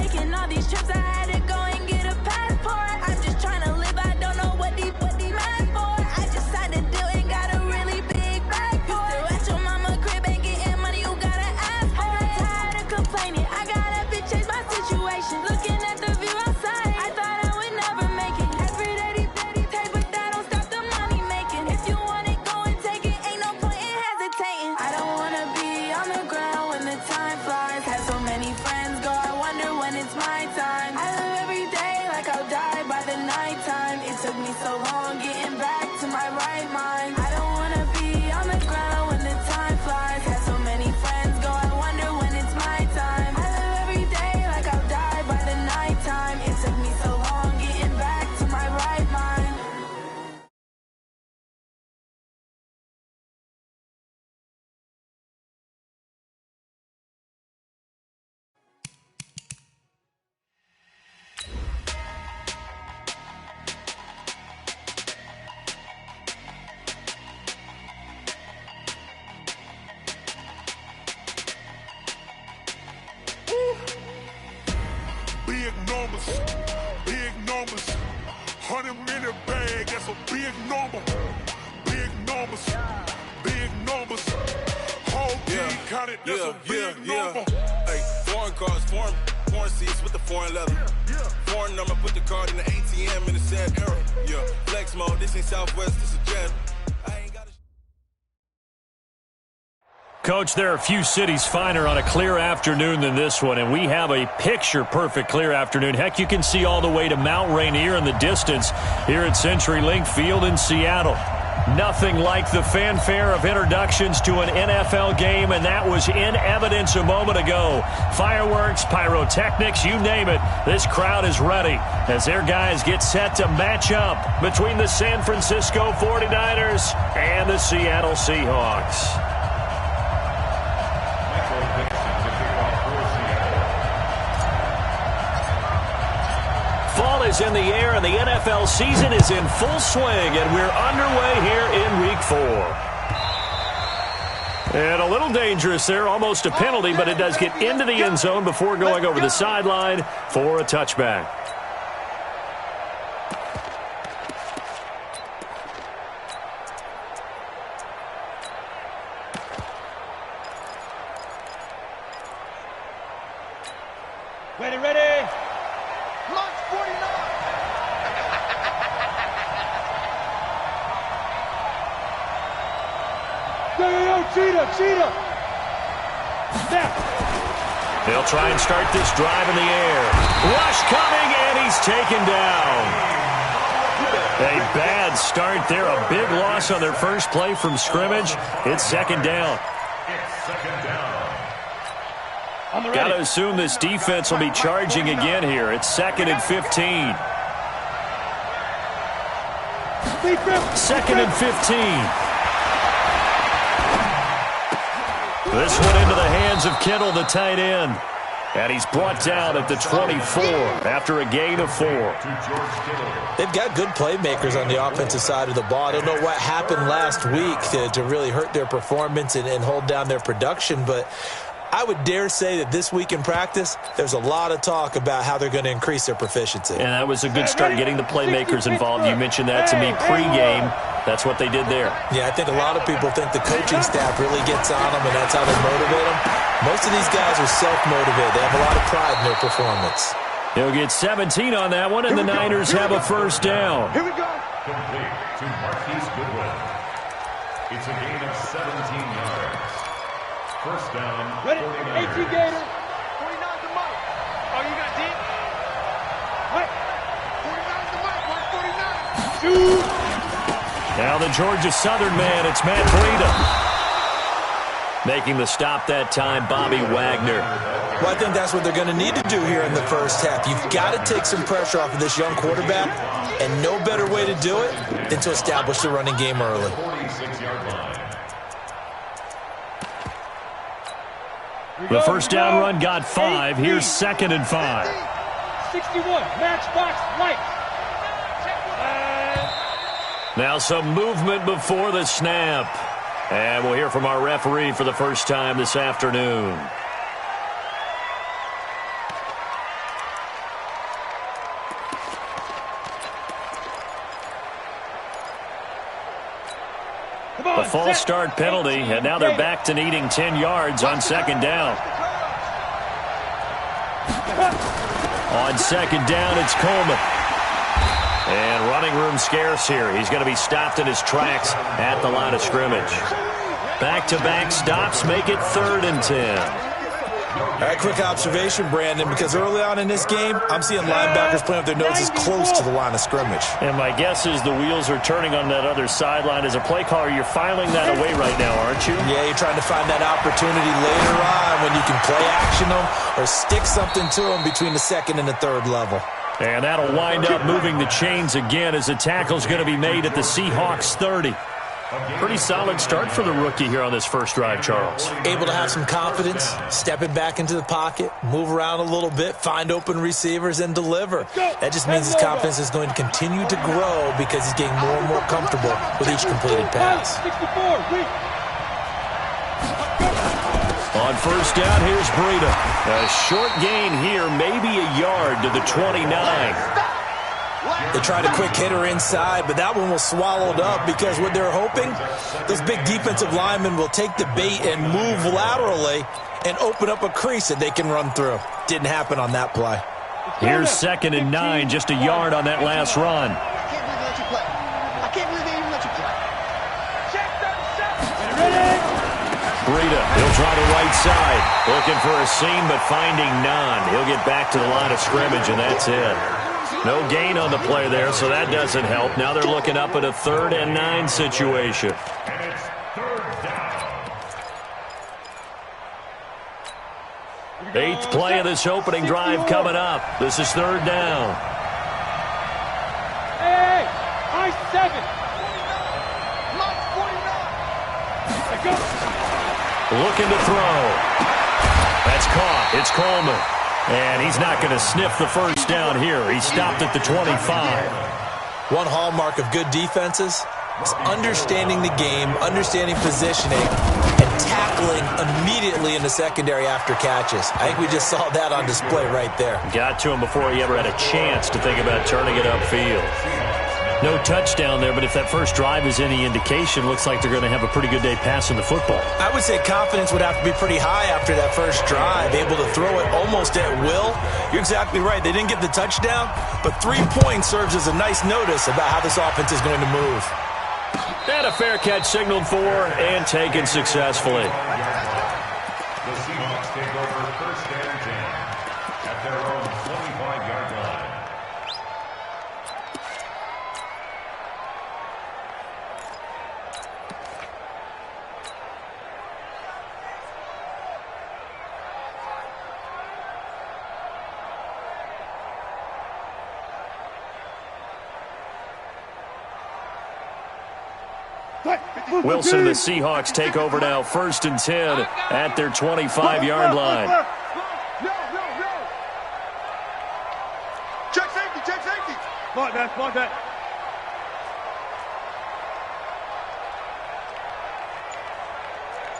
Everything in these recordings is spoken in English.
taking all these trips. I had to go and get a passport. I'm just trying to live. I don't know what these mad for. I just signed a deal and got a really big bag for it. You still at your mama crib and getting money, you gotta ask for it. I'm tired of complaining. I gotta change my situation. Looking at the view outside, I thought I would never make it. Every day they pay, but that don't stop the money making. If you want it, go and take it. Ain't no point in hesitating. I don't wanna be on the ground when the time flies. Had so many friends go, I wonder when it's my time. I live every day like I'll die by the nighttime. It took me so long getting back to my right mind. I don't wanna be on the ground when the time flies. Had so many friends go, I wonder when it's my time. I live every day like I'll die by the nighttime. It took me so long getting back to my right mind. Big numbers, 100-minute bag, that's a big number. Big numbers, whole team counted, that's a big number. Hey, foreign cars, foreign seats with the foreign leather. Foreign number, put the card in the ATM in the sad era. Yeah, flex mode, this ain't Southwest, this is Jet. I ain't got a... Coach, there are a few cities finer on a clear afternoon than this one, and we have a picture-perfect clear afternoon. Heck, you can see all the way to Mount Rainier in the distance here at CenturyLink Field in Seattle. Nothing like the fanfare of introductions to an NFL game, and that was in evidence a moment ago. Fireworks, pyrotechnics, you name it. This crowd is ready as their guys get set to match up between the San Francisco 49ers and the Seattle Seahawks. Fall is in the air, and the NFL season is in full swing, and we're underway here in Week 4. And a little dangerous there, almost a penalty, but it does get into the end zone before going over the sideline for a touchback. Ready. Launch 49. Yo, cheetah. Snap. They'll try and start this drive in the air. Rush coming, and he's taken down. A bad start there. A big loss on their first play from scrimmage. It's second down. Got to assume this defense will be charging again here. It's 2nd and 15. 2nd and 15. This one into the hands of Kittle, the tight end. And he's brought down at the 24 after a gain of 4. They've got good playmakers on the offensive side of the ball. I don't know what happened last week to really hurt their performance and hold down their production, but I would dare say that this week in practice, there's a lot of talk about how they're going to increase their proficiency. And that was a good start, getting the playmakers involved. You mentioned that to me pregame. That's what they did there. Yeah, I think a lot of people think the coaching staff really gets on them, and that's how they motivate them. Most of these guys are self-motivated. They have a lot of pride in their performance. They'll get 17 on that one, and the Niners have a first down. Here we go. Complete to Marquise Goodwin. It's a gain of 17 yards. First down, Ready? 49ers. 18 Gator. 49 to Mike. Oh, you got deep? What? 49 to Mike. 149. Shoot. Now the Georgia Southern man, it's Matt Breida. Making the stop that time, Bobby Wagner. Well, I think that's what they're going to need to do here in the first half. You've got to take some pressure off of this young quarterback, and no better way to do it than to establish the running game early. 46-yard line. The first down run got 5. Here's 2nd and 5. 61, matchbox light. Now some movement before the snap. And we'll hear from our referee for the first time this afternoon. The false start penalty, and now they're back to needing 10 yards on second down. On second down, it's Coleman. And running room scarce here. He's going to be stopped in his tracks at the line of scrimmage. Back-to-back stops make it 3rd and 10. All right, quick observation, Brandon, because early on in this game, I'm seeing linebackers playing with their noses close to the line of scrimmage. And my guess is the wheels are turning on that other sideline. As a play caller, you're filing that away right now, aren't you? Yeah, you're trying to find that opportunity later on when you can play action them or stick something to them between the 2nd and the 3rd level. And that'll wind up moving the chains again as the tackle's going to be made at the Seahawks 30. Pretty solid start for the rookie here on this first drive, Charles. Able to have some confidence, stepping back into the pocket, move around a little bit, find open receivers, and deliver. That just means his confidence is going to continue to grow because he's getting more and more comfortable with each completed pass. On first down, here's Breida. A short gain here, maybe a yard to the 29. They tried a quick hitter inside, but that one was swallowed up because what they're hoping, those big defensive linemen will take the bait and move laterally and open up a crease that they can run through. Didn't happen on that play. Here's 2nd and 9, just a yard on that last run. I can't believe they even let you play. Check 37. Breida, he'll try the right side. Looking for a seam, but finding none. He'll get back to the line of scrimmage, and that's it. No gain on the play there, so that doesn't help. Now they're looking up at a 3rd and 9 situation. And it's 3rd down. 8th play of this opening drive coming up. This is 3rd down. Hey, I-7. Looking to throw. That's caught. It's Coleman. And he's not going to sniff the first down here. He stopped at the 25. One hallmark of good defenses is understanding the game, understanding positioning, and tackling immediately in the secondary after catches. I think we just saw that on display right there. Got to him before he ever had a chance to think about turning it upfield. No touchdown there, but if that first drive is any indication, looks like they're going to have a pretty good day passing the football. I would say confidence would have to be pretty high after that first drive, able to throw it almost at will. You're exactly right. They didn't get the touchdown, but 3 points serves as a nice notice about how this offense is going to move. And a fair catch signaled for and taken successfully. The Seahawks take over 1st and 10 at their own 25-yard line. Wilson and the Seahawks take over now, 1st and 10 at their 25-yard line. Check safety, check safety. Smart that, smart that.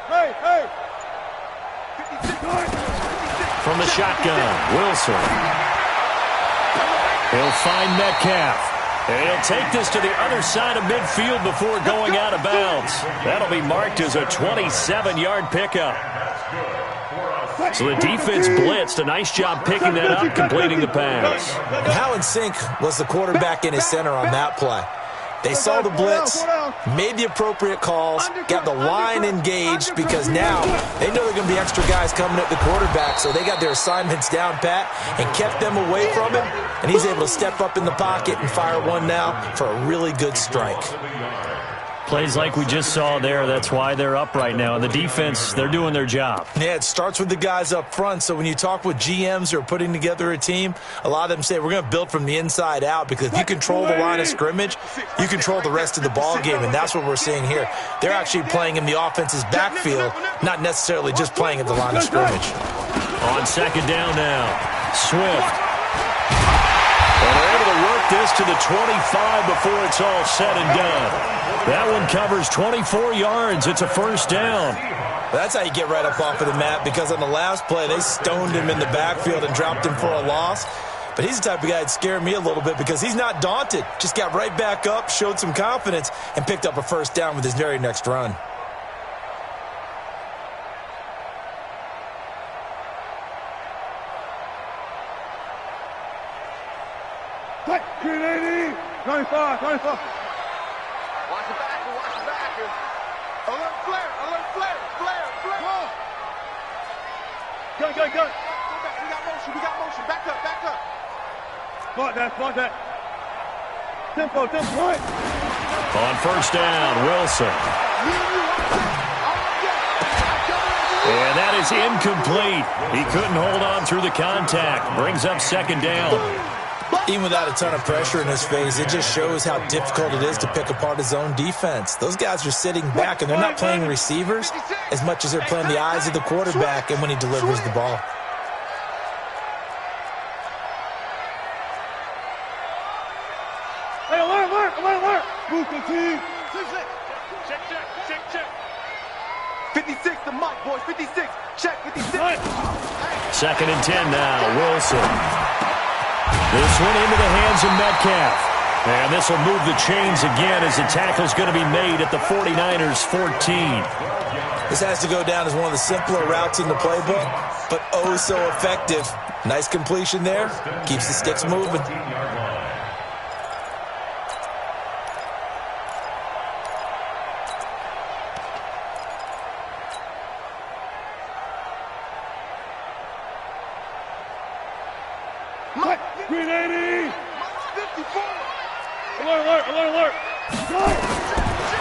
Hey, hey. 56. From the shotgun, Wilson. He'll find Metcalf. And he'll take this to the other side of midfield before going out of bounds. That'll be marked as a 27-yard pickup. So the defense blitzed. A nice job picking that up, completing the pass. And how in sync was the quarterback in his center on that play? They saw the blitz, made the appropriate calls, got the line engaged because now they know they're going to be extra guys coming at the quarterback, so they got their assignments down pat and kept them away from him, and he's able to step up in the pocket and fire one now for a really good strike. Plays like we just saw there, that's why they're up right now. And the defense, they're doing their job. Yeah, it starts with the guys up front. So when you talk with GMs who are putting together a team, a lot of them say we're going to build from the inside out because if you control the line of scrimmage, you control the rest of the ball game, and that's what we're seeing here. They're actually playing in the offense's backfield, not necessarily just playing at the line of scrimmage. On second down now, Swift. And they're able to work this to the 25 before it's all said and done. That one covers 24 yards. It's a first down. That's how you get right up off of the mat, because on the last play, they stoned him in the backfield and dropped him for a loss. but he's the type of guy that scared me a little bit because he's not daunted. Just got right back up, showed some confidence, and picked up a first down with his very next run. Green 80, 95, 95. Watch the backer. Alert flare. Go. Go back. We got motion. Back up. Spot that. Tempo. Right. On first down, Wilson. And that is incomplete. He couldn't hold on through the contact. Brings up second down. Even without a ton of pressure in his face, it just shows how difficult it is to pick apart his own defense. Those guys are sitting back, and they're not playing receivers as much as they're playing the eyes of the quarterback and when he delivers the ball. Hey, alert. Move the team. Check. 56, the mic, boys. 56. Check, 56. Right. Second and 10 now, Wilson. This one into the hands of Metcalf. And this will move the chains again as the tackle's going to be made at the 49ers 14. This has to go down as one of the simpler routes in the playbook, but oh so effective. Nice completion there. Keeps the sticks moving. Green 80. 54. Alert.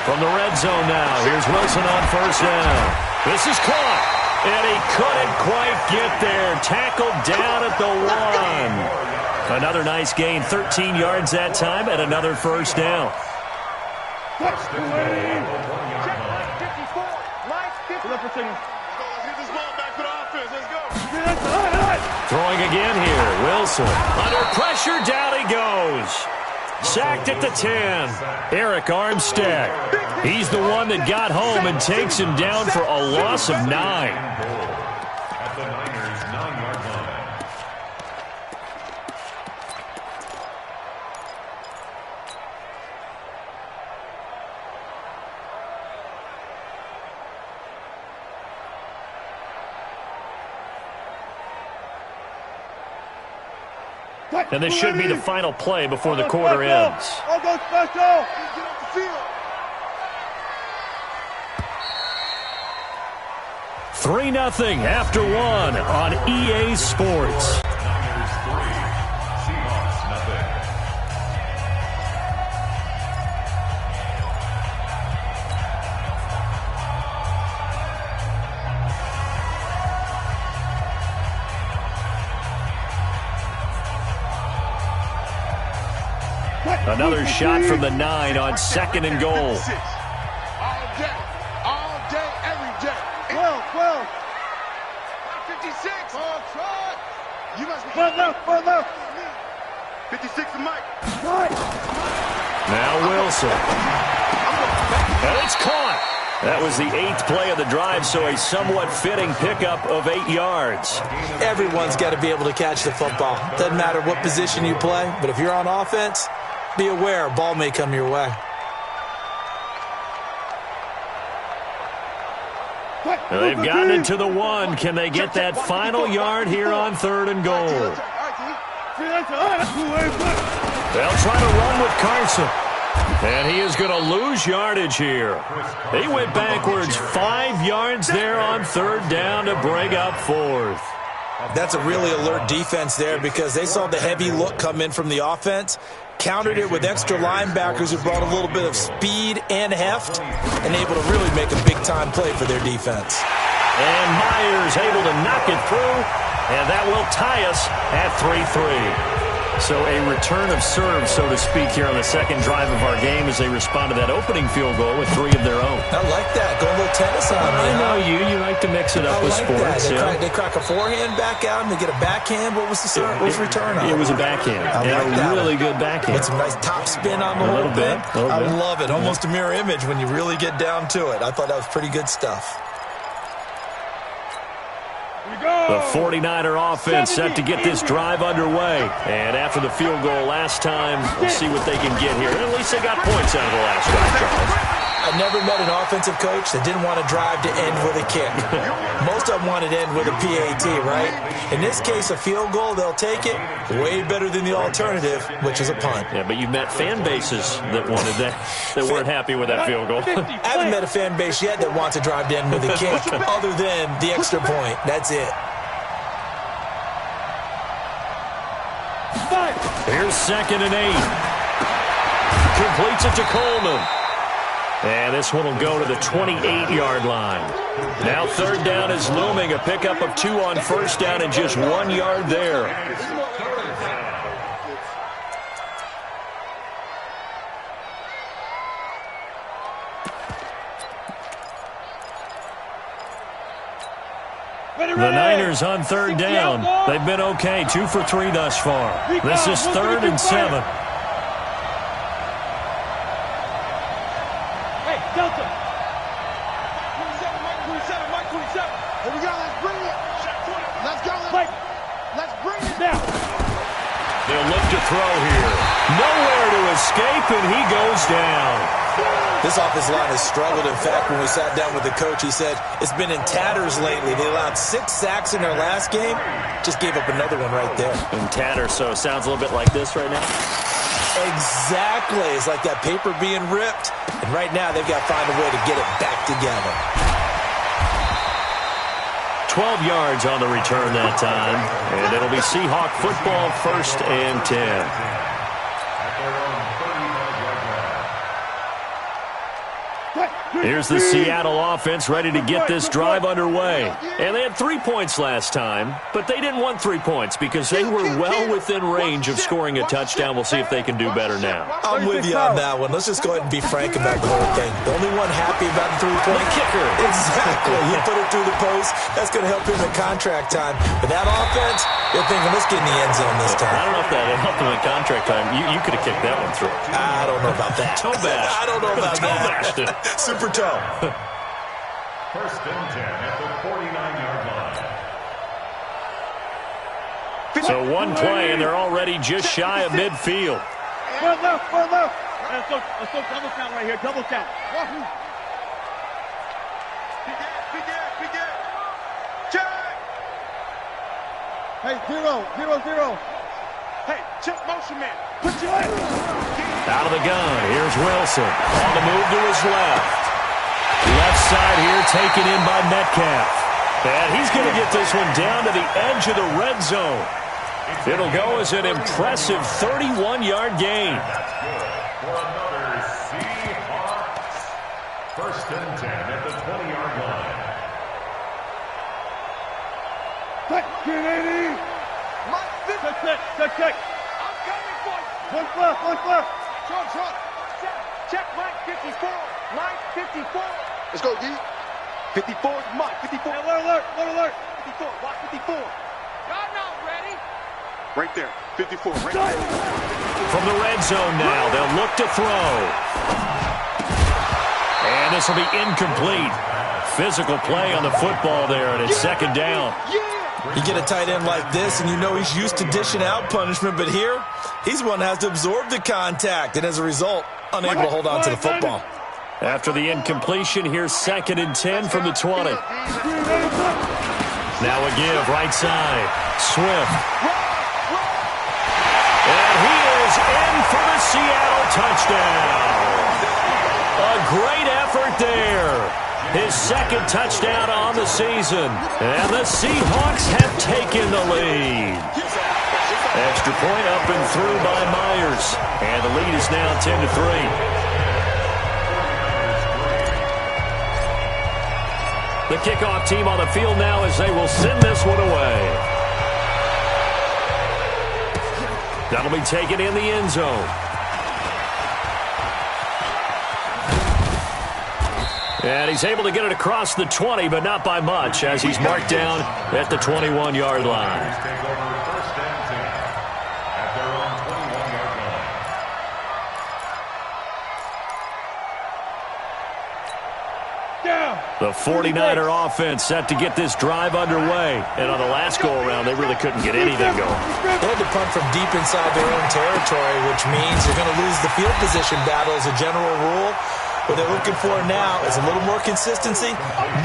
From the red zone now, here's Wilson on first down. This is caught, and he couldn't quite get there. Tackled down at the 1. Another nice gain, 13 yards that time, and another first down. 54. Mike, 54. Let's get this ball back to the offense. Let's go. Throwing again here, Wilson. Under pressure, down he goes. Sacked at the 10. Eric Armstead. He's the one that got home and takes him down for a loss of 9. At the Niners' 9-yard line. And this should be the final play before the quarter ends. I'll go special. 3-0 after 1 on EA Sports. Niners 3, Seahawks nothing. Another shot from the 9 on second and goal. All day, every day. 12. 56. You must be. Front left. 56 to Mike. Right. Now Wilson. And it's caught. That was the 8th play of the drive, so a somewhat fitting pickup of 8 yards. Everyone's got to be able to catch the football. Doesn't matter what position you play, but if you're on offense, be aware a ball may come your way. They've gotten it to the 1. Can they get that final yard here on 3rd and goal? They'll try to run with Carson. And he is going to lose yardage here. He went backwards 5 yards there on 3rd down to bring up 4th. That's a really alert defense there because they saw the heavy look come in from the offense, countered it with extra linebackers who brought a little bit of speed and heft, and able to really make a big-time play for their defense. And Myers able to knock it through, and that will tie us at 3-3. So a return of serve, so to speak, here on the second drive of our game as they respond to that opening field goal with 3 of their own. I like that. Go a little tennis on me. I know you like to mix it up with sports. They crack a forehand back out and they get a backhand. What was the serve? What was return on? It was a backhand. A really good backhand. With some nice top spin on the whole thing. I love it. Almost a mirror image when you really get down to it. I thought that was pretty good stuff. The 49er offense set to get this drive underway. And after the field goal last time, we'll see what they can get here. At least they got points out of the last drive, Charles. I never met an offensive coach that didn't want to drive to end with a kick. Most of them wanted to end with a PAT, right? In this case, a field goal, they'll take it. Way better than the alternative, which is a punt. Yeah, but you've met fan bases that wanted that, that weren't happy with that field goal. I haven't met a fan base yet that wants to drive to end with a kick other than the extra point. That's it. Here's 2nd and 8. Completes it to Coleman. And this one will go to the 28-yard line. Now 3rd down is looming. A pickup of 2 on 1st down and just 1 yard there. The Niners on 3rd down. They've been okay. 2 for 3 thus far. This is 3rd and 7. Delta. 27, Mike 27, Mike 27. Here we go, let's bring it. Let's go, let's bring it down. They'll look to throw here. Nowhere to escape, and he goes down. This offensive line has struggled. In fact, when we sat down with the coach, he said it's been in tatters lately. They allowed 6 sacks in their last game. Just gave up another one right there. In tatters, so it sounds a little bit like this right now. Exactly. It's like that paper being ripped. And right now, they've got to find a way to get it back together. 12 yards on the return that time. And it'll be Seahawk football, 1st and 10. Here's the Seattle offense ready to get this drive underway. And they had 3 points last time, but they didn't want 3 points because they were well within range of scoring a touchdown. We'll see if they can do better now. I'm with you on that one. Let's just go ahead and be frank about the whole thing. The only one happy about the 3-point kicker. Exactly. He put it through the post. That's going to help him in contract time. But that offense, they're thinking, let's get in the end zone this time. I don't know if that helped him in contract time. You could have kicked that one through. I don't know about that. Toe bash. I don't know about that. Super toe. 1st and 10 at the 49-yard line. So 1 play, and they're already just shy of midfield. Foot left, foot left. Let's go double count right here, double count. Check. Hey, 0, 0, 0. Hey, check motion man. Put your leg. Out of the gun, here's Wilson. On the move to his left. Left side here taken in by Metcalf. And he's going to get this one down to the edge of the red zone. It'll go as an impressive 31-yard gain. That's good for another Seahawks. 1st and 10 at the 20-yard line. Check. I'm coming for you. Look left. Trump. Check Mike 54. Mike 54. Let's go, D. 54 is Mike. 54. Alert. 54. Watch 54. Y'all not ready. Right there. 54. Right there. From the red zone now, they'll look to throw. And this will be incomplete. Physical play on the football there, and it's 2nd down. You get a tight end like this, and you know he's used to dishing out punishment, but here, he's one that has to absorb the contact, and as a result, unable to hold on to the football. After the incompletion, here's 2nd and 10 from the 20. Now a give, right side. Swift. And he is in for the Seattle touchdown. A great effort there. His 2nd touchdown on the season. And the Seahawks have taken the lead. Extra point up and through by Myers. And the lead is now 10-3. The kickoff team on the field now as they will send this one away. That'll be taken in the end zone. And he's able to get it across the 20, but not by much, as he's marked down at the 21-yard line. Take over 1st and 10 at their own 21-yard line. Down. The 49er offense set to get this drive underway. And on the last go-around, they really couldn't get anything going. They had to punt from deep inside their own territory, which means they're going to lose the field position battle as a general rule. What they're looking for now is a little more consistency,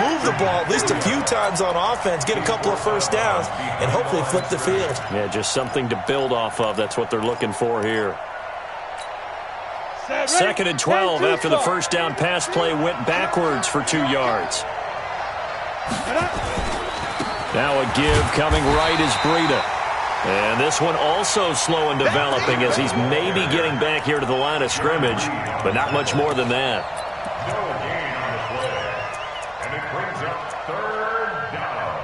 move the ball at least a few times on offense, get a couple of first downs, and hopefully flip the field. Yeah, just something to build off of. That's what they're looking for here. 2nd and 12 after the first down pass play went backwards for 2 yards. Now a give coming right is Breida. And this one also slow in developing as he's maybe getting back here to the line of scrimmage, but not much more than that. No gain on the play. And it brings up 3rd down.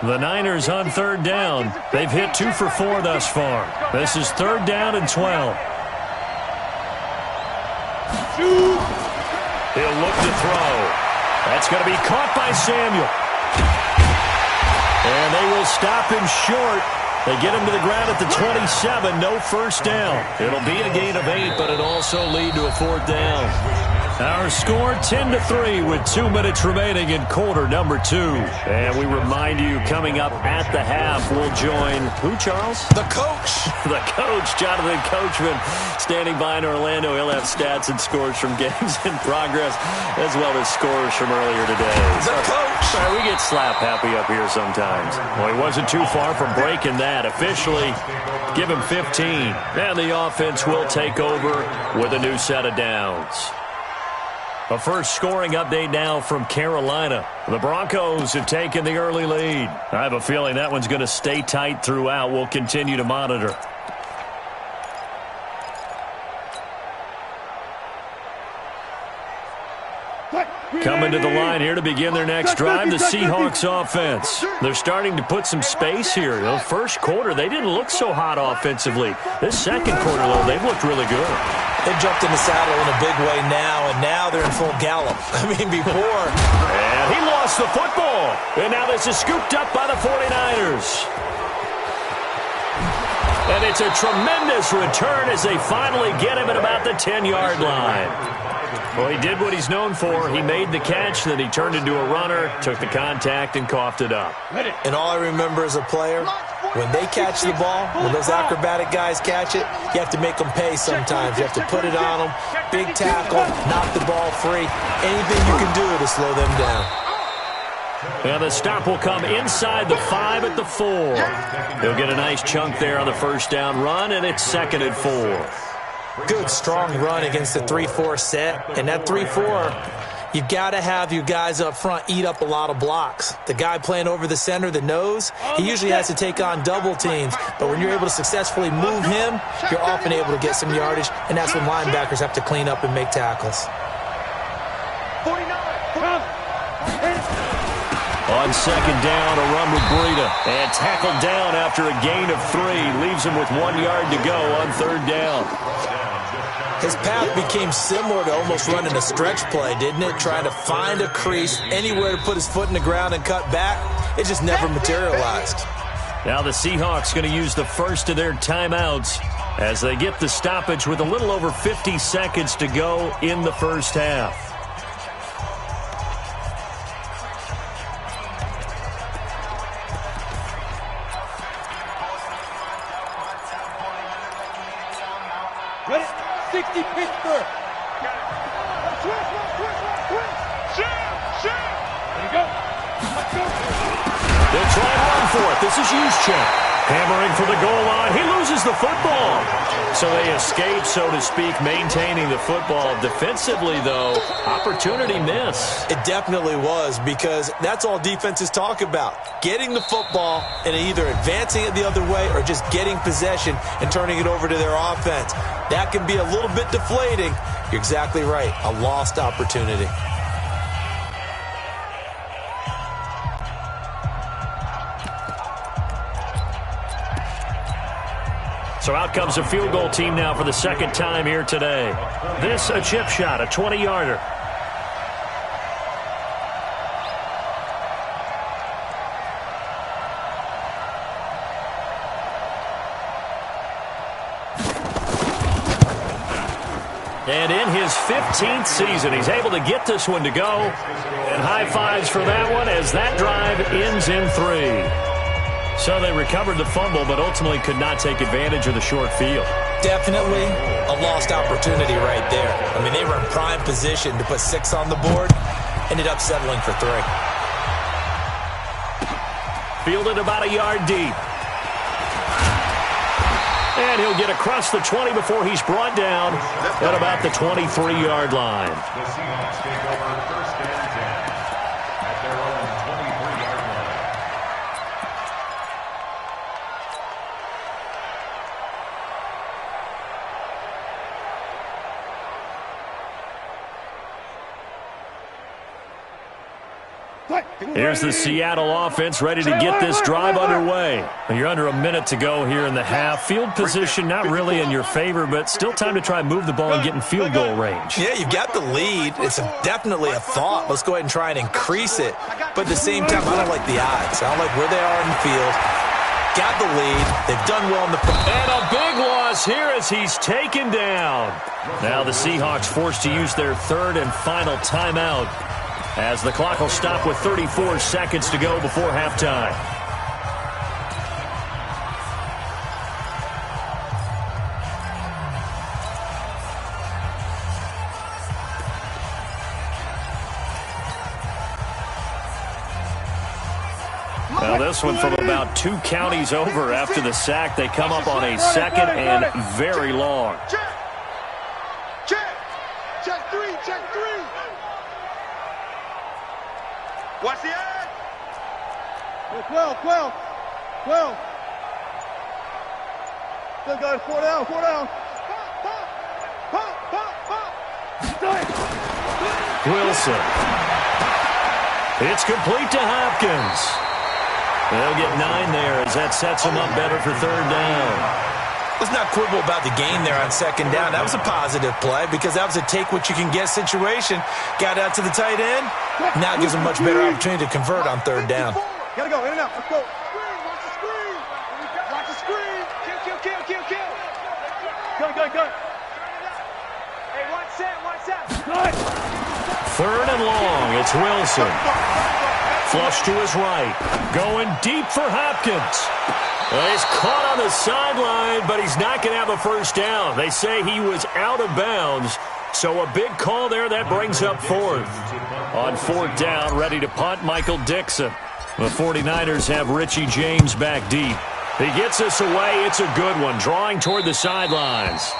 The Niners on 3rd down. They've hit 2 for 4 thus far. This is 3rd down and 12. He'll look to throw. That's going to be caught by Samuel. And they will stop him short. They get him to the ground at the 27. No first down. It'll be a gain of 8, but it'll also lead to a 4th down. Our score 10-3 with 2 minutes remaining in quarter number 2. And we remind you, coming up at the half, we'll join who, Charles? The coach. The coach, Jonathan Coachman, standing by in Orlando. He'll have stats and scores from games in progress, as well as scores from earlier today. The coach. Sorry, we get slap happy up here sometimes. Well, he wasn't too far from breaking that. Officially, give him 15. And the offense will take over with a new set of downs. A first scoring update now from Carolina. The Broncos have taken the early lead. I have a feeling that one's going to stay tight throughout. We'll continue to monitor. Coming to the line here to begin their next drive, the Seahawks offense. They're starting to put some space here. The first quarter, they didn't look so hot offensively. This second quarter, though, they've looked really good. They jumped in the saddle in a big way now, and now they're in full gallop. I mean, before. And he lost the football. And now this is scooped up by the 49ers. And it's a tremendous return as they finally get him at about the 10-yard line. Well, he did what he's known for. He made the catch, then he turned into a runner, took the contact, and coughed it up. And all I remember as a player, when they catch the ball, when those acrobatic guys catch it, you have to make them pay sometimes. You have to put it on them, big tackle, knock the ball free. Anything you can do to slow them down. And the stop will come inside the 5 at the 4. He'll get a nice chunk there on the first down run, and it's 2nd and 4. Good, strong run against the 3-4 set. And that 3-4, you've got to have your guys up front eat up a lot of blocks. The guy playing over the center, the nose, he usually has to take on double teams. But when you're able to successfully move him, you're often able to get some yardage. And that's when linebackers have to clean up and make tackles. 49. On 2nd down, a run with Breida. And tackled down after a gain of 3. Leaves him with 1 yard to go on 3rd down. His path became similar to almost running a stretch play, didn't it? Trying to find a crease, anywhere to put his foot in the ground and cut back. It just never materialized. Now the Seahawks going to use the first of their timeouts as they get the stoppage with a little over 50 seconds to go in the first half. Ready? 60 Pittsburgh. Switch. There you go. Let's go. They'll try and run for it. This is Juszczyk. Hammering for the goal line. He loses the football. So they escape, so to speak, maintaining the football. Defensively, though, opportunity miss. It definitely was, because that's all defenses talk about. Getting the football and either advancing it the other way or just getting possession and turning it over to their offense. That can be a little bit deflating. You're exactly right. A lost opportunity. So out comes a field goal team now for the second time here today. This a chip shot, a 20-yarder. And in his 15th season, he's able to get this one to go. And high fives for that one as that drive ends in 3. So they recovered the fumble, but ultimately could not take advantage of the short field. Definitely a lost opportunity right there. I mean, they were in prime position to put 6 on the board. Ended up settling for 3. Fielded about a yard deep. And he'll get across the 20 before he's brought down at about the 23-yard line. The Seahawks take over first and 10 at their own 23-yard line. Here's the Seattle offense ready to get this drive underway. You're under a minute to go here in the half. Field position not really in your favor, but still time to try and move the ball and get in field goal range. Yeah, you've got the lead. It's definitely a thought. Let's go ahead and try and increase it. But at the same time, I don't like the odds. I don't like where they are in the field. Got the lead. They've done well in the... And a big loss here as he's taken down. Now the Seahawks forced to use their 3rd and final timeout, as the clock will stop with 34 seconds to go before halftime. Now this one from about 2 counties over after the sack. They come up on a 2nd and very long. Check 3. Watch the edge. 12. Still got it. 4 down. Wilson. It's complete to Hopkins. They'll get 9 there as that sets them up better for 3rd down. Let's not quibble about the gain there on 2nd down. That was a positive play because that was a take-what-you-can-get situation. Got out to the tight end. Now it gives them much better opportunity to convert on 3rd down. Gotta go, in and out. Let's go. Watch the screen. Watch the screen. Kill. Go. Hey, watch that. Good. 3rd and long. It's Wilson. Flush to his right. Going deep for Hopkins. Well, he's caught on the sideline, but he's not going to have a first down. They say he was out of bounds, so a big call there. That brings up 4th. On 4th down, ready to punt, Michael Dixon. The 49ers have Richie James back deep. He gets us away. It's a good one, drawing toward the sidelines.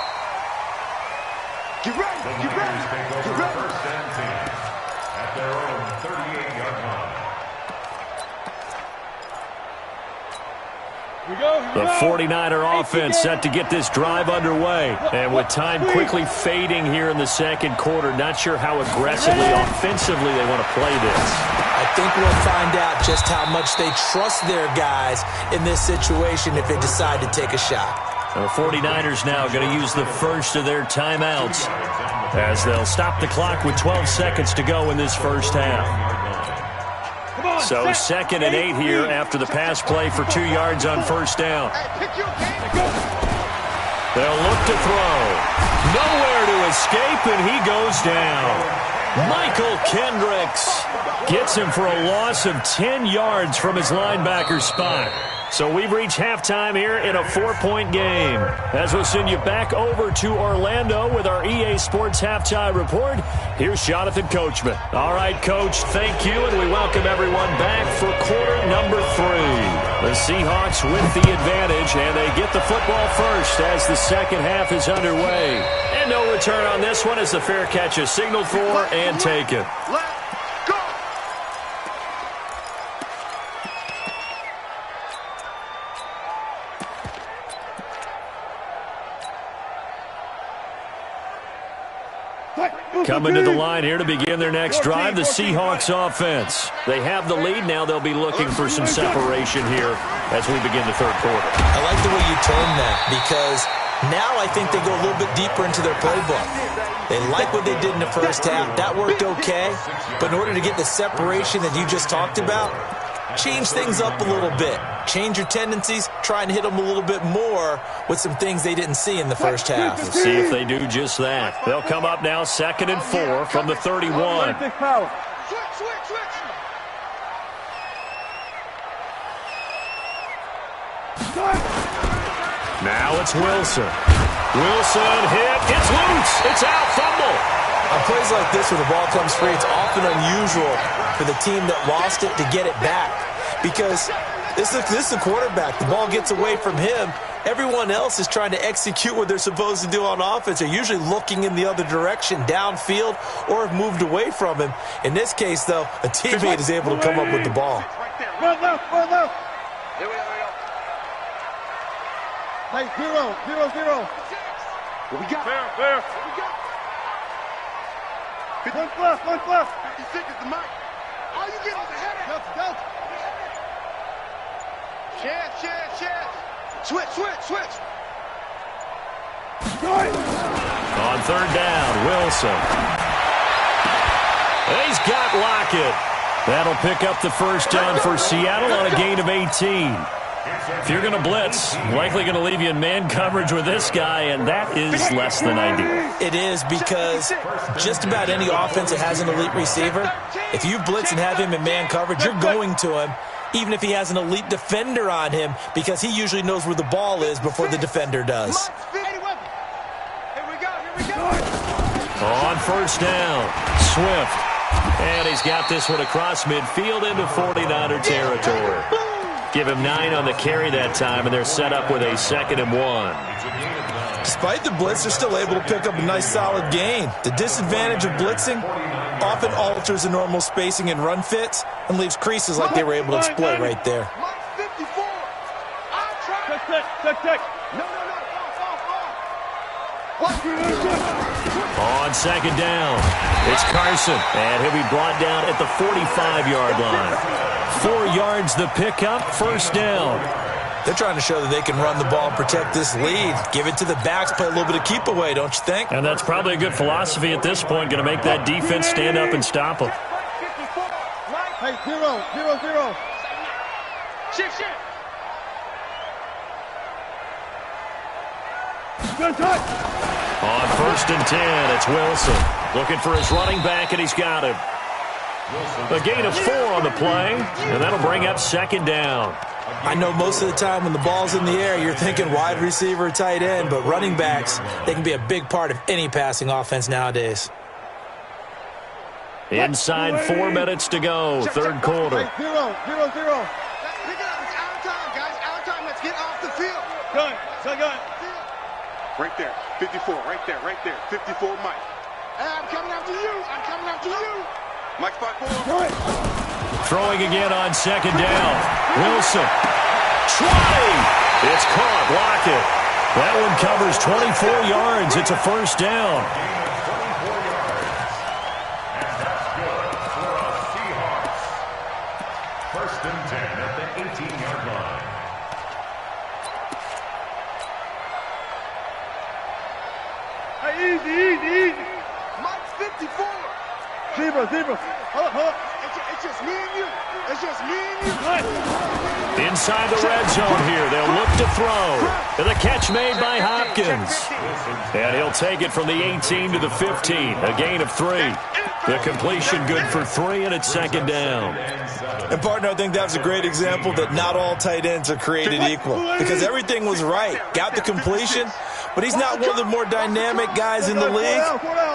Get ready. First and 10 at their own 38-yard line. The 49er offense set to get this drive underway. And with time quickly fading here in the 2nd quarter, not sure how aggressively, offensively they want to play this. I think we'll find out just how much they trust their guys in this situation if they decide to take a shot. The 49ers now going to use the first of their timeouts as they'll stop the clock with 12 seconds to go in this first half. So 2nd and 8 here after the pass play for 2 yards on 1st down. They'll look to throw. Nowhere to escape, and he goes down. Michael Kendricks gets him for a loss of 10 yards from his linebacker spot. So we've reached halftime here in a 4-point game. As we'll send you back over to Orlando with our EA Sports Halftime Report, here's Jonathan Coachman. All right, Coach, thank you, and we welcome everyone back for quarter number 3. The Seahawks with the advantage, and they get the football first as the 2nd half is underway. And no return on this one as the fair catch is signaled for and taken. Coming to the line here to begin their next drive, the Seahawks offense. They have the lead. Now they'll be looking for some separation here as we begin the 3rd quarter. I like the way you term that because now I think they go a little bit deeper into their playbook. They like what they did in the first half. That worked okay. But in order to get the separation that you just talked about, change things up a little bit. Change your tendencies, try and hit them a little bit more with some things they didn't see in the first half. Let's see if they do just that. They'll come up now 2nd and 4 from the 31. Now it's Wilson. Wilson hit. It's loose. It's out. Fumble. On plays like this where the ball comes free, it's often unusual for the team that lost it to get it back because this is the quarterback. The ball gets away from him. Everyone else is trying to execute what they're supposed to do on offense. They're usually looking in the other direction, downfield, or have moved away from him. In this case, though, a teammate is able to come up with the ball. Run left, run left. Here we go. Hey, 0-0-0. What we got? Fair. What we got? One plus. 56 is the mic. All you get is a headache. Go. Chance. Switch. On 3rd down, Wilson. He's got Lockett. That'll pick up the first down for Seattle on a gain of 18. If you're going to blitz, likely going to leave you in man coverage with this guy, and that is less than ideal. It is because just about any offense that has an elite receiver, if you blitz and have him in man coverage, you're going to him, even if he has an elite defender on him, because he usually knows where the ball is before the defender does. Here we go. On 1st down, Swift. And he's got this one across midfield into 49er territory. Give him 9 on the carry that time, and they're set up with a 2nd and 1. Despite the blitz, they're still able to pick up a nice solid gain. The disadvantage of blitzing often alters the normal spacing and run fits and leaves creases like they were able to exploit right there. Mike 54. Check. No. On 2nd down, it's Carson, and he'll be brought down at the 45-yard line. 4 yards the pickup, 1st down. They're trying to show that they can run the ball and protect this lead. Give it to the backs, play a little bit of keep away, don't you think? And that's probably a good philosophy at this point, going to make that defense stand up and stop them. Hey, 0-0-0. Shift. Good touch. On 1st and 10, it's Wilson. Looking for his running back, and he's got him. A gain of 4 on the play, and that'll bring up 2nd down. I know most of the time when the ball's in the air, you're thinking wide receiver or tight end, but running backs, they can be a big part of any passing offense nowadays. Inside 4 minutes to go, 3rd quarter. 0-0-0. Pick it up. It's our time, guys. Our time. Let's get off the field. Gun. Right there. 54. Right there. 54, Mike. Hey, I'm coming after you. Mike 5-4. Throwing again on 2nd down. Wilson. Trying. It's caught. Lockett. That one covers 24 yards. It's a 1st down. And that's good for a Seahawks. 1st and 10 at the 18-yard line. Hey, easy. Mike 54. Zebra. Hold up. It's just me and you. Inside the red zone here. They'll look to throw. And the catch made by Hopkins. And he'll take it from the 18 to the 15. A gain of 3. The completion good for 3, and it's 2nd down. And, partner, I think that was a great example that not all tight ends are created equal because everything was right. Got the completion, but he's not one of the more dynamic guys in the league.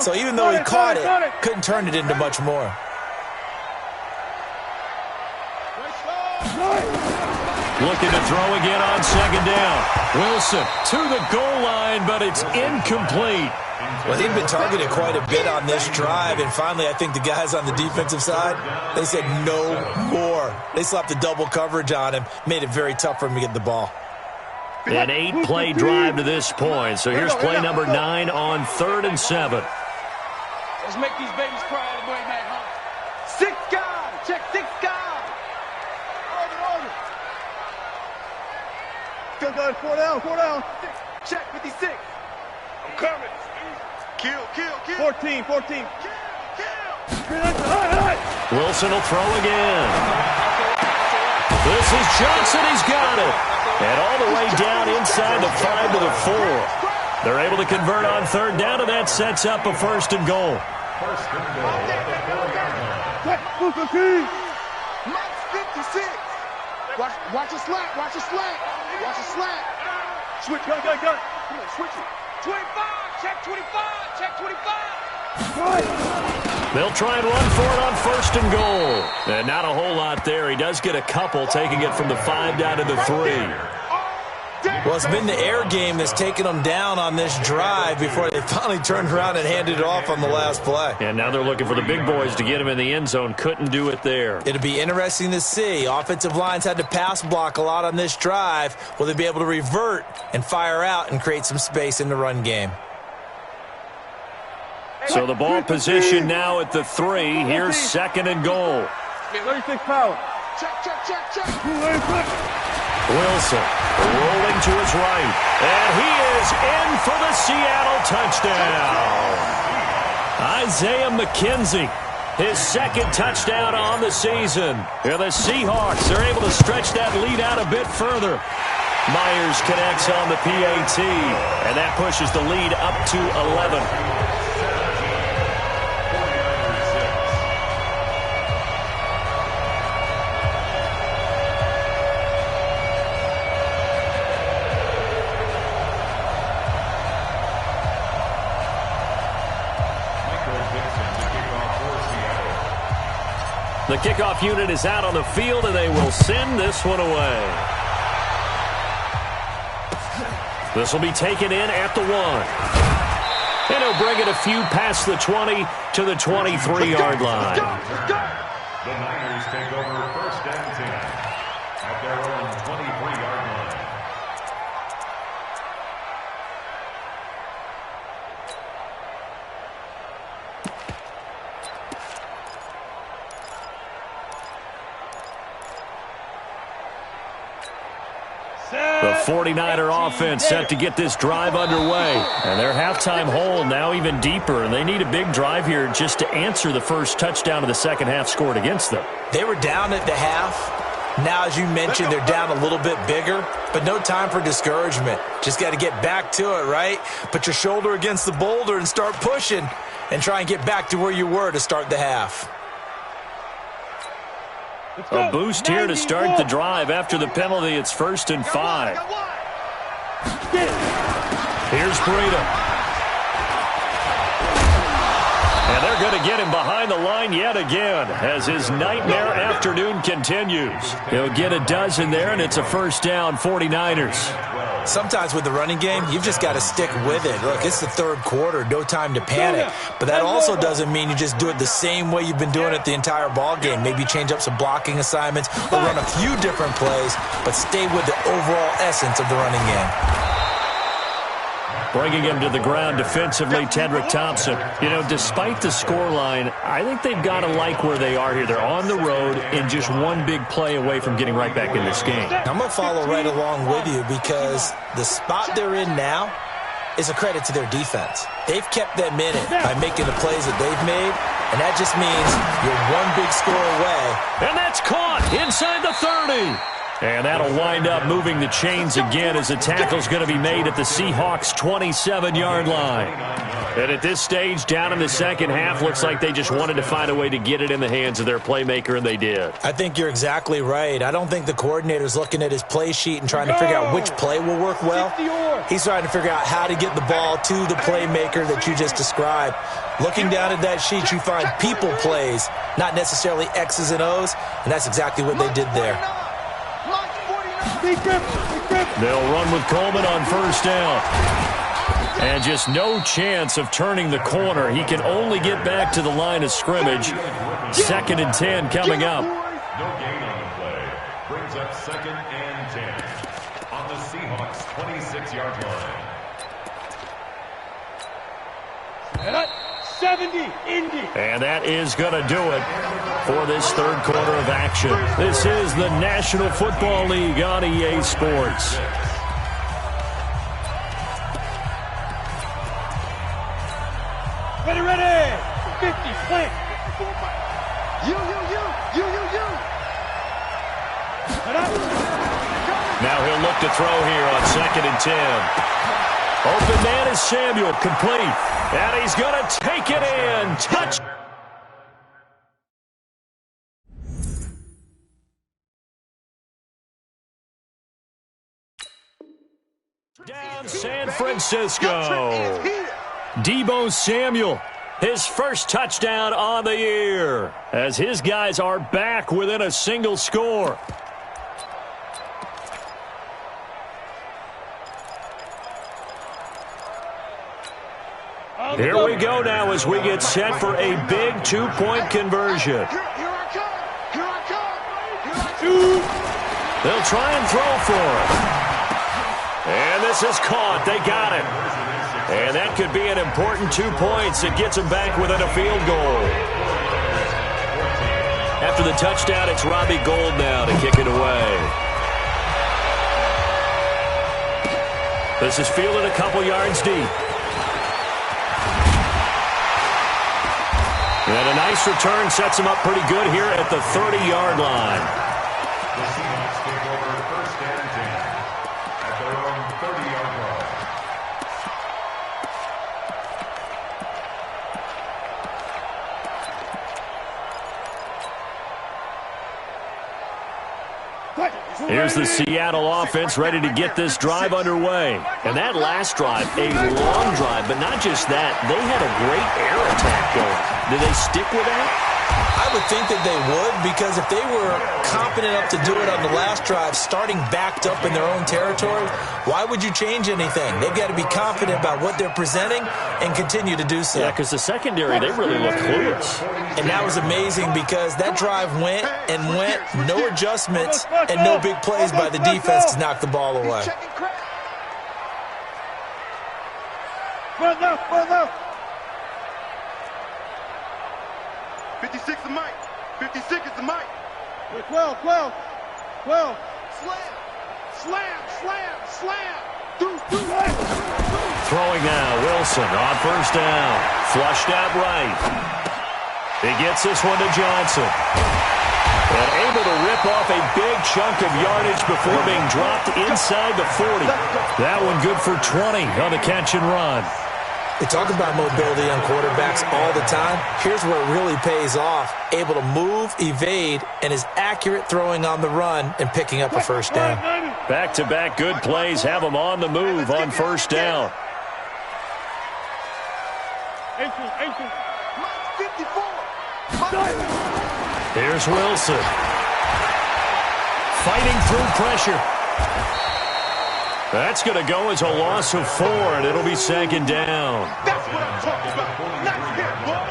So even though he caught it, couldn't turn it into much more. Looking to throw again on 2nd down. Wilson to the goal line, but it's incomplete. Well, he'd been targeted quite a bit on this drive, and finally I think the guys on the defensive side, they said no more. They slapped the double coverage on him, made it very tough for him to get the ball. An 8-play drive to this point. So here's play number 9 on 3rd and 7. Let's make these babies cry all the way back home. 6 guys. Check 6 guys. Go, guys. 4 down. Check 56. I'm coming. Kill. 14. Kill. Wilson will throw again. This is Johnson. He's got it. And all the way down inside the 5 to the 4. They're able to convert on third down, and that sets up a first and goal. First and goal at the 4-yard line. Mike's 56. Watch a slant. Watch a slant. Watch a slant. Switch. Go. Come on, switch it. 25. Check 25. Check 25. They'll try and run for it on first and goal. And not a whole lot there. He does get a couple, taking it from the 5 down to the 3. Well, it's been the air game that's taken them down on this drive before they finally turned around and handed it off on the last play. And now they're looking for the big boys to get him in the end zone. Couldn't do it there. It'll be interesting to see. Offensive lines had to pass block a lot on this drive. Will they be able to revert and fire out and create some space in the run game? So the ball position now at the 3. Here's second and goal. 36 power. Check. Wilson rolling to his right. And he is in for the Seattle touchdown. Isaiah McKenzie, his second touchdown on the season. Here the Seahawks are able to stretch that lead out a bit further. Myers connects on the PAT, and that pushes the lead up to 11. The kickoff unit is out on the field, and they will send this one away. This will be taken in at the 1. And he'll bring it a few past the 20 to the 23-yard line. The Niners take over first and 10 at their own 23-yard line. The 49er offense set to get this drive underway. And their halftime hole now even deeper, and they need a big drive here just to answer the first touchdown of the second half scored against them. They were down at the half. Now, as you mentioned, they're down a little bit bigger, but no time for discouragement. Just got to get back to it, right? Put your shoulder against the boulder and start pushing and try and get back to where you were to start the half. A boost here to start the drive. After the penalty, it's first and 5. Here's Breida. And they're going to get him behind the line yet again as his nightmare afternoon continues. He'll get a dozen there, and it's a first down, 49ers. Sometimes with the running game, you've just got to stick with it. Look, it's the third quarter, no time to panic. But that also doesn't mean you just do it the same way you've been doing it the entire ball game. Maybe change up some blocking assignments or run a few different plays, but stay with the overall essence of the running game. Bringing him to the ground defensively, Tedrick Thompson. You know, despite the scoreline, I think they've got to like where they are here. They're on the road and just one big play away from getting right back in this game. I'm going to follow right along with you because the spot they're in now is a credit to their defense. They've kept them in it by making the plays that they've made, and that just means you're one big score away. And that's caught inside the 30. And that'll wind up moving the chains again as the tackle's going to be made at the Seahawks' 27-yard line. And at this stage, down in the second half, looks like they just wanted to find a way to get it in the hands of their playmaker, and they did. I think you're exactly right. I don't think the coordinator's looking at his play sheet and trying to figure out which play will work well. He's trying to figure out how to get the ball to the playmaker that you just described. Looking down at that sheet, you find people plays, not necessarily X's and O's, and that's exactly what they did there. They'll run with Coleman on first down. And just no chance of turning the corner. He can only get back to the line of scrimmage. Second and 10 coming up. No gain on the play. Brings up second and 10 on the Seahawks' 26-yard line. 70, Indy. And that is going to do it for this third quarter of action. This is the National Football League on EA Sports. Ready. 50, slant. You. Now he'll look to throw here on 2nd and 10. Open man is Samuel, complete. And he's going to take it in. Touch. Down San Francisco. Deebo Samuel, his first touchdown on the year, as his guys are back within a single score. Here we go now as we get set for a big 2-point conversion. They'll try and throw for it. And this is caught. They got it. And that could be an important 2 points. It gets them back within a field goal. After the touchdown, it's Robbie Gould now to kick it away. This is fielded a couple yards deep. And a nice return sets him up pretty good here at the 30-yard line. The Seahawks take over 1st and 10 at their own 30-yard line. Here's the Seattle offense ready to get this drive underway. And that last drive, a long drive, but not just that. They had a great air attack going. Did they stick with that? I would think that they would, because if they were confident enough to do it on the last drive, starting backed up in their own territory, why would you change anything? They've got to be confident about what they're presenting and continue to do so. Yeah, because the secondary, they really look clueless. And that was amazing because that drive went and went, no adjustments, and no big plays by the defense to knock the ball away. Run up. 56 is Mike. 56 is the Mike. 12. Slam. Throwing now, Wilson on 1st down. Flushed out right. He gets this one to Johnson. And able to rip off a big chunk of yardage before being dropped inside the 40. That one good for 20 on the catch and run. They talk about mobility on quarterbacks all the time. Here's where it really pays off. Able to move, evade, and is accurate throwing on the run and picking up a 1st down. Back-to-back good plays have them on the move on 1st down. 54. Here's Wilson. Fighting through pressure. That's going to go as a loss of 4, and it'll be 2nd down. That's what I'm talking about. Nice hit, boy.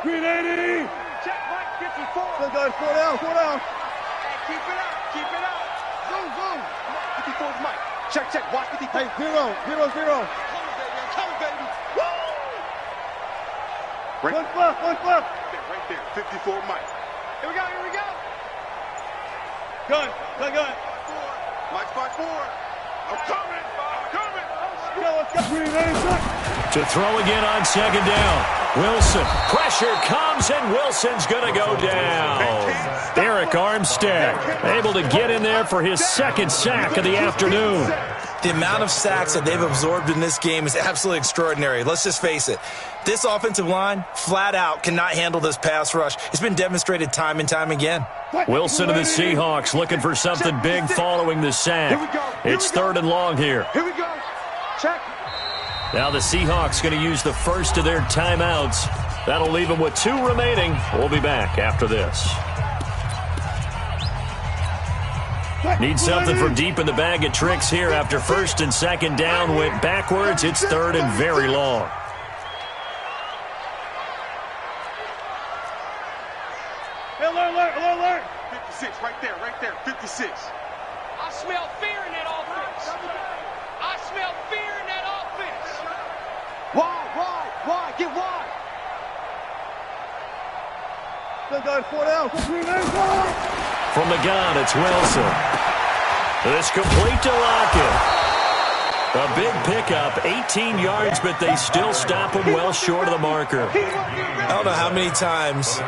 380. Check Mike 54. Go down. Hey, keep it up. Zoom. 54 is Mike. Check. Watch 54. Hey, 0. Come, baby. Woo! One flip. Right there. 54 Mike. Here we go. Gun. Mike 5-4. I'm coming. Let's go. To throw again on 2nd down. Wilson. Pressure comes, and Wilson's going to go down. Eric Armstead able to get in there for his 2nd sack of the afternoon. The amount of sacks that they've absorbed in this game is absolutely extraordinary. Let's just face it. This offensive line, flat out, cannot handle this pass rush. It's been demonstrated time and time again. Wilson and the Seahawks looking for something big following the sack. It's 3rd and long here. Here we go. Check. Now the Seahawks going to use the first of their timeouts. That'll leave them with 2 remaining. We'll be back after this. Need something from deep in the bag of tricks here after 1st and 2nd down went backwards. It's 3rd and very long. Alert. 56, right there. 56. I smell fear in that offense. Why? Get wide. From the gun, it's Wilson. It's complete to Lockett. A big pickup, 18 yards, but they still stop him well short of the marker. I don't know how many times,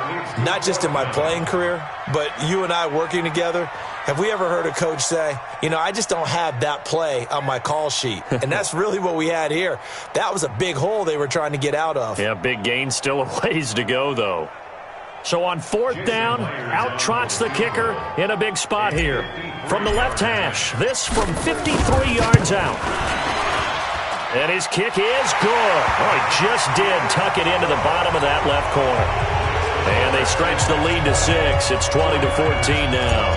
not just in my playing career, but you and I working together, have we ever heard a coach say, you know, I just don't have that play on my call sheet. And that's really what we had here. That was a big hole they were trying to get out of. Yeah, big gain, still a ways to go, though. So on 4th down, out trots the kicker in a big spot here. From the left hash, this from 53 yards out. And his kick is good. Oh, he just did tuck it into the bottom of that left corner. And they stretch the lead to 6. It's 20-14 now.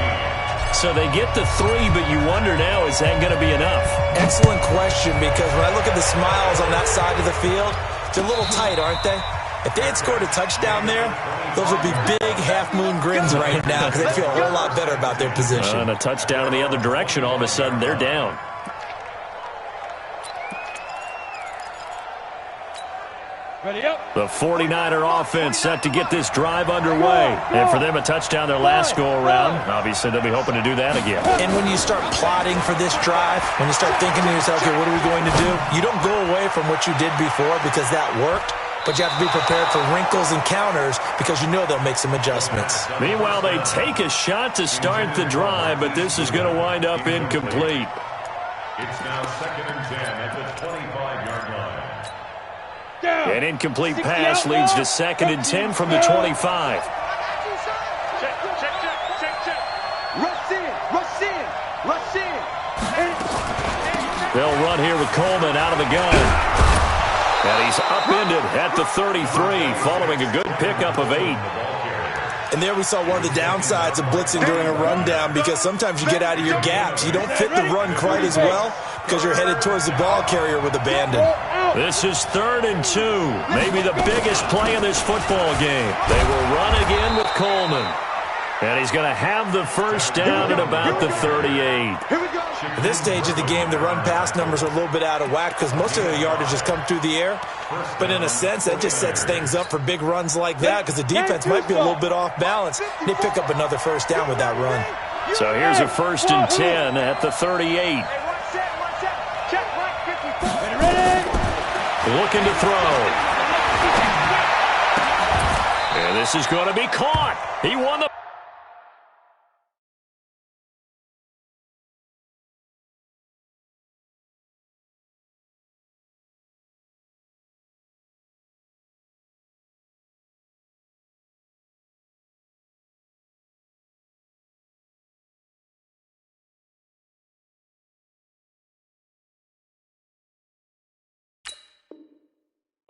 So they get the 3, but you wonder now, is that going to be enough? Excellent question, because when I look at the smiles on that side of the field, they're a little tight, aren't they? If they had scored a touchdown there, those would be big half-moon grins right now because they feel a whole lot better about their position. And a touchdown in the other direction, all of a sudden they're down. Ready up. The 49er offense set to get this drive underway. And for them, a touchdown their last go-around. Obviously, they'll be hoping to do that again. And when you start plotting for this drive, when you start thinking to yourself, okay, what are we going to do? You don't go away from what you did before because that worked. But you have to be prepared for wrinkles and counters because you know they'll make some adjustments. Meanwhile, they take a shot to start the drive, but this is going to wind up incomplete. It's now 2nd and 10 at the 25-yard line. An incomplete pass leads to 2nd and 10 from the 25. Check. Rush in. They'll run here with Coleman out of the gun. And he's upended at the 33, following a good pickup of 8. And there we saw one of the downsides of blitzing during a rundown because sometimes you get out of your gaps. You don't fit the run quite as well because you're headed towards the ball carrier with abandon. This is 3rd and 2, maybe the biggest play in this football game. They will run again with Coleman. And he's going to have the first down at about the 38. At this stage of the game, the run-pass numbers are a little bit out of whack because most of the yardage has come through the air. But in a sense, that just sets things up for big runs like that because the defense might be a little bit off balance. They pick up another first down with that run. So here's a 1st and 10 at the 38. Looking to throw. And this is going to be caught. He won the...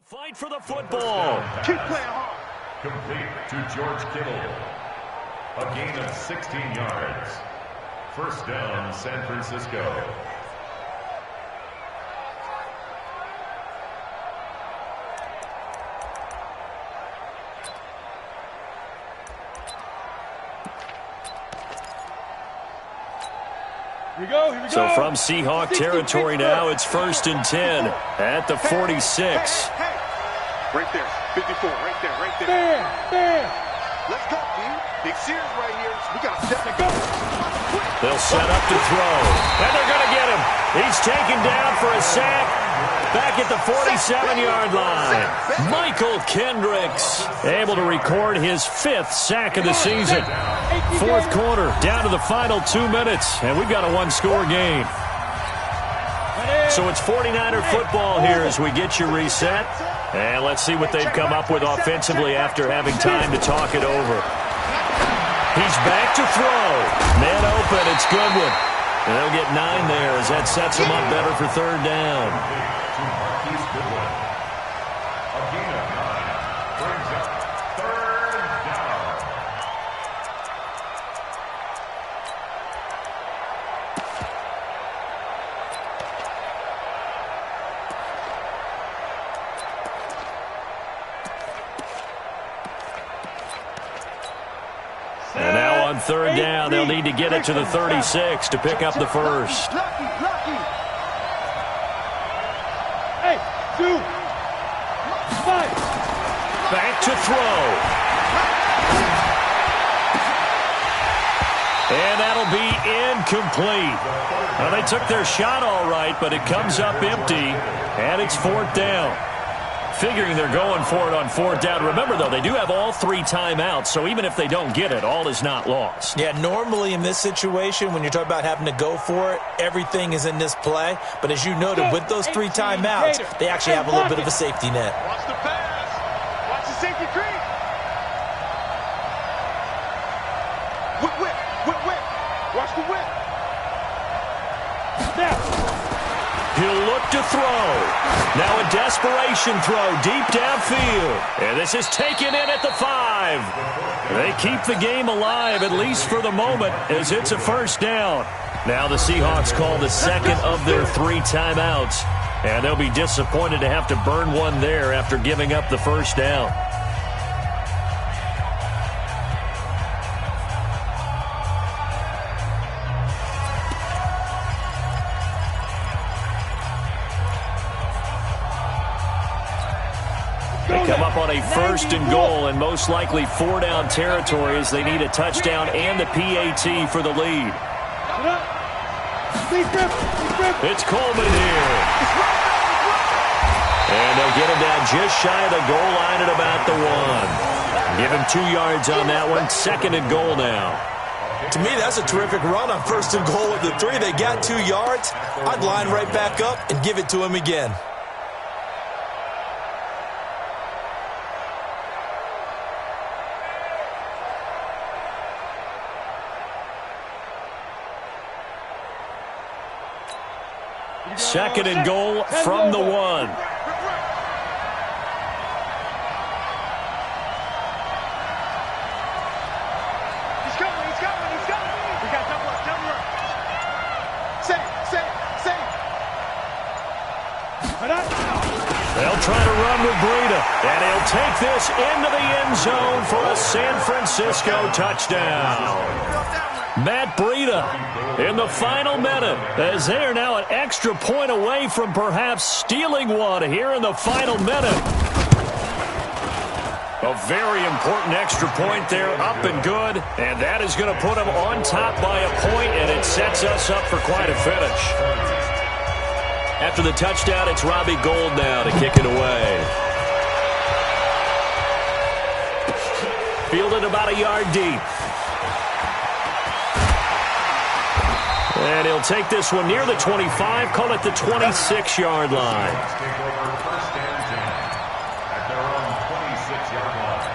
Fight for the football. Keep playing hard. Complete to George Kittle. A gain of 16 yards. First down, San Francisco. Here we go. So from Seahawk territory now, it's 1st and 10 at the 46. Hey. Right there, 54, right there. There. Let's go, dude. Big Sears right here. We got to set and go. They'll set up to throw. And they're going to get him. He's taken down for a sack back at the 47-yard line. Michael Kendricks able to record his 5th sack of the season. 4th quarter, down to the final 2 minutes, and we've got a one-score game. So it's 49er football here as we get you reset. And let's see what they've come up with offensively after having time to talk it over. He's back to throw. Man open, it's Goodwin. And they'll get 9 there as that sets him up better for 3rd down. A gain of 9 brings up 3rd down. And now on 3rd down, they'll need to get it to the 36 to pick up the first. Lucky. Hey, 2, 5. Back to throw. And that'll be incomplete. Well, they took their shot all right, but it comes up empty, and it's 4th down. Figuring they're going for it on 4th down. Remember, though, they do have all 3 timeouts, so even if they don't get it, all is not lost. Yeah, normally in this situation, when you're talking about having to go for it, everything is in this play. But as you noted, with those 3 timeouts, they actually have a little bit of a safety net. Watch the pass. Watch the safety creep. Whip. Watch the whip. Snap. He'll look to throw. Now a desperation throw deep downfield. And this is taken in at the 5. They keep the game alive, at least for the moment, as it's a 1st down. Now the Seahawks call the 2nd of their 3 timeouts. And they'll be disappointed to have to burn one there after giving up the 1st down. They come up on a 1st and goal, and most likely 4-down territory as they need a touchdown and the PAT for the lead. It's Coleman here. And they'll get him down just shy of the goal line at about the 1. Give him 2 yards on that one. 2nd and goal now. To me, that's a terrific run on 1st and goal at the 3. They got 2 yards. I'd line right back up and give it to him again. Second and goal from the 1. He's coming. We got double up. Safe. They'll try to run with Breida, and he'll take this into the end zone for a San Francisco touchdown. Matt Breida in the final minute, as they are now an extra point away from perhaps stealing one here in the final minute. A very important extra point there, up and good, and that is going to put them on top by a point, and it sets us up for quite a finish. After the touchdown, it's Robbie Gould now to kick it away. Fielded about a yard deep. And he'll take this one near the 25, call it the 26-yard line. At their own 26-yard line.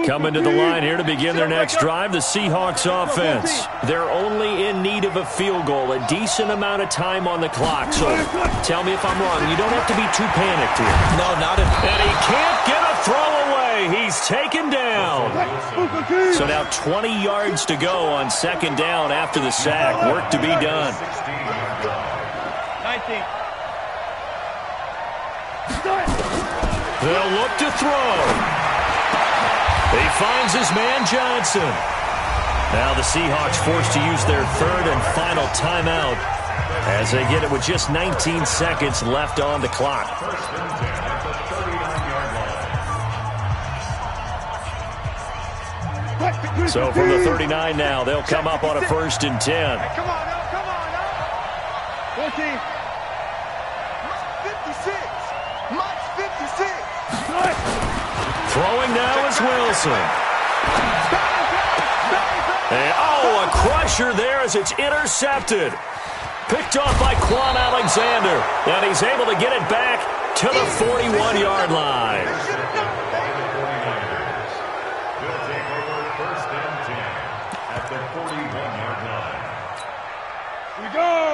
Coming to the line here to begin their next drive, the Seahawks offense. They're only in need of a field goal, a decent amount of time on the clock. So tell me if I'm wrong. You don't have to be too panicked here. No, not at all. And he can't get a throw away. He's taken down. So now 20 yards to go on 2nd down after the sack. Work to be done. 19. They'll look to throw. He finds his man Johnson. Now the Seahawks forced to use their 3rd and final timeout as they get it with just 19 seconds left on the clock. So from the 39 now, they'll come up on a 1st and 10. Come on now. 14. 56. Mike's 56. Throwing now is Wilson. And, a crusher there as it's intercepted. Picked off by Quan Alexander. And he's able to get it back to the 41-yard line. They'll take over 1st and 10 at the 41-yard line. Here we go.